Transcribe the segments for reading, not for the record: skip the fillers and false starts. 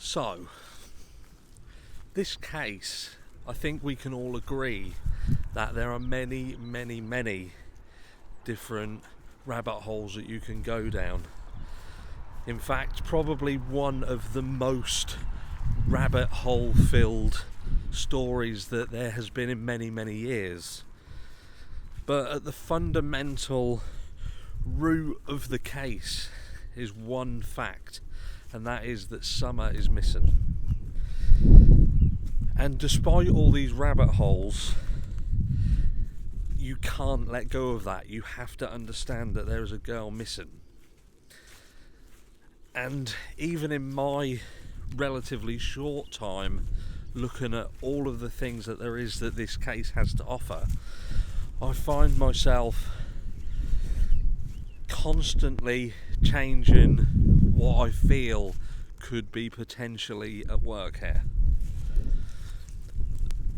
So, this case, I think we can all agree that there are many, many, many different rabbit holes that you can go down. In fact, probably one of the most rabbit hole filled stories that there has been in many, many years. But at the fundamental root of the case is one fact, and that is that Summer is missing. And despite all these rabbit holes, you can't let go of that. You have to understand that there is a girl missing. And even in my relatively short time looking at all of the things that there is that this case has to offer, I find myself constantly changing what I feel could be potentially at work here.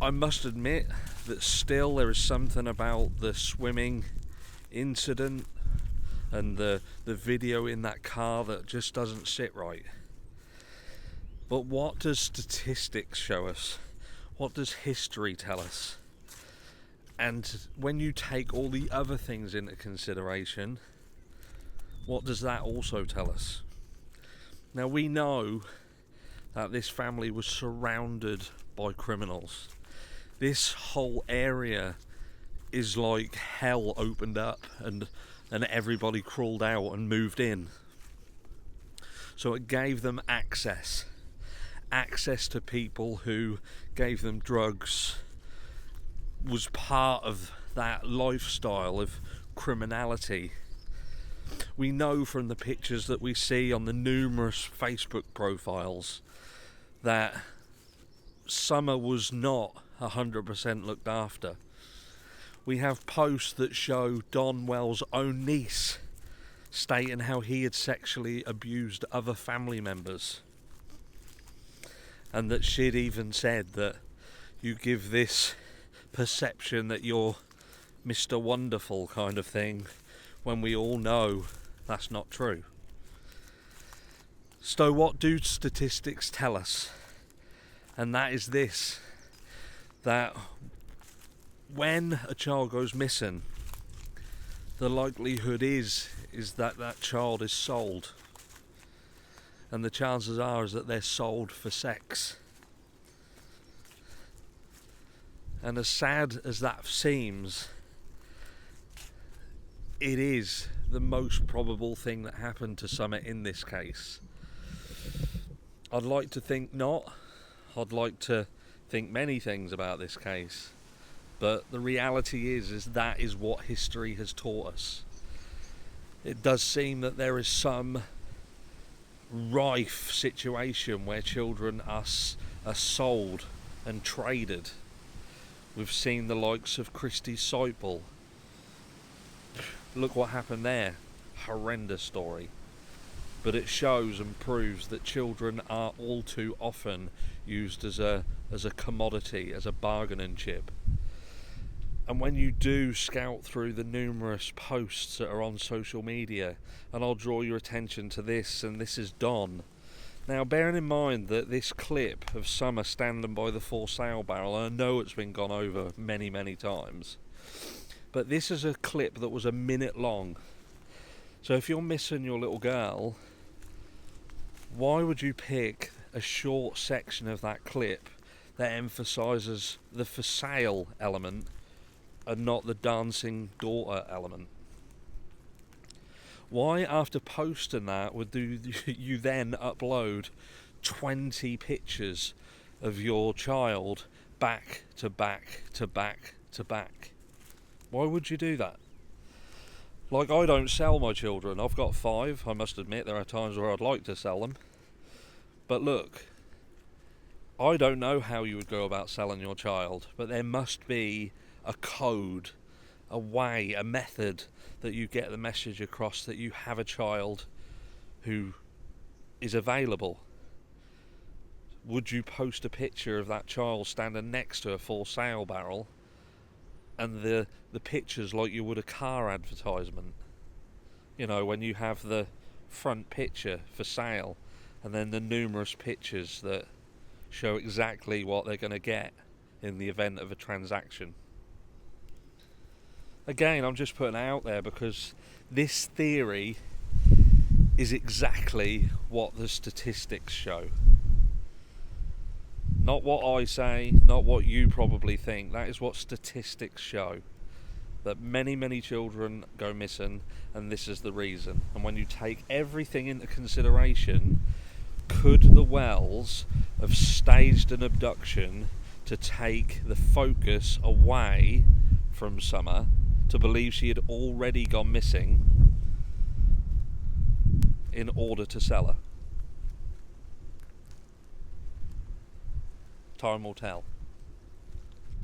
I must admit that still there is something about the swimming incident and the video in that car that just doesn't sit right. But what does statistics show us? What does history tell us? And when you take all the other things into consideration, what does that also tell us? Now, we know that this family was surrounded by criminals. This whole area is like hell opened up and everybody crawled out and moved in. So it gave them access to people who gave them drugs, was part of that lifestyle of criminality. We know from the pictures that we see on the numerous Facebook profiles that Summer was not 100% looked after. We have posts that show Don Wells' own niece stating how he had sexually abused other family members, and that she'd even said that you give this perception that you're Mr. Wonderful kind of thing, when we all know that's not true. So what do statistics tell us? And that is this, that when a child goes missing, the likelihood is that that child is sold. And the chances are is that they're sold for sex. And as sad as that seems, it is the most probable thing that happened to Summer in this case. I'd like to think not. I'd like to think many things about this case. But the reality is that is what history has taught us. It does seem that there is some rife situation where children are sold and traded. We've seen the likes of Christy Seipel. Look what happened there. Horrendous story. But it shows and proves that children are all too often used as a commodity, as a bargaining chip. And when you do scout through the numerous posts that are on social media, and I'll draw your attention to this, and this is Don. Now, bearing in mind that this clip of Summer standing by the for sale barrel, and I know it's been gone over many, many times, but this is a clip that was a minute long. So if you're missing your little girl, why would you pick a short section of that clip that emphasises the for sale element and not the dancing daughter element? Why, after posting that, would you then upload 20 pictures of your child back to back to back to back? Why would you do that? Like, I don't sell my children. I've got 5. I must admit there are times where I'd like to sell them. But look, I don't know how you would go about selling your child, but there must be a code, a way, a method that you get the message across that you have a child who is available. Would you post a picture of that child standing next to a for sale barrel and the pictures like you would a car advertisement? You know, when you have the front picture for sale and then the numerous pictures that show exactly what they're going to get in the event of a transaction. Again, I'm just putting it out there because this theory is exactly what the statistics show. Not what I say, not what you probably think. That is what statistics show. That many, many children go missing, and this is the reason. And when you take everything into consideration, could the Wells have staged an abduction to take the focus away from Summer, to believe she had already gone missing in order to sell her? Time will tell.